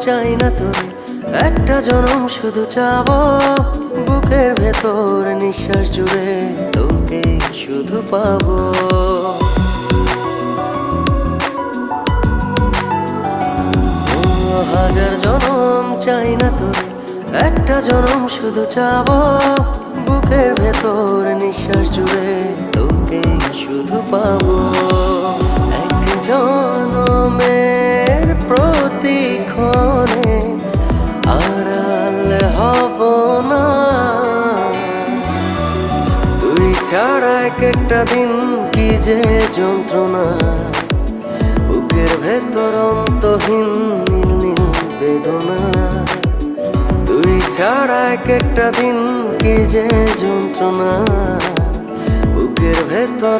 চাই না তোর, একটা জনম শুধু চাবো বুকের ভেতর নিঃশ্বাস জুড়ে তোকে শুধু পাবো। হাজার জনম চাই না তোর, একটা জনম শুধু চাবো বুকের ভেতর নিঃশ্বাস জুড়ে তোকে শুধু পাবো। এক জনমের প্রতিক্ষণে আড়াল হব না, তুই ছাড়া এক একটা দিন কি যে যন্ত্রণা, বুকের ভেতর অন্তহীন নীল নীল বেদনা। তুই ছাড়া এক একটা দিন কি যে যন্ত্রণা, বুকের ভেতর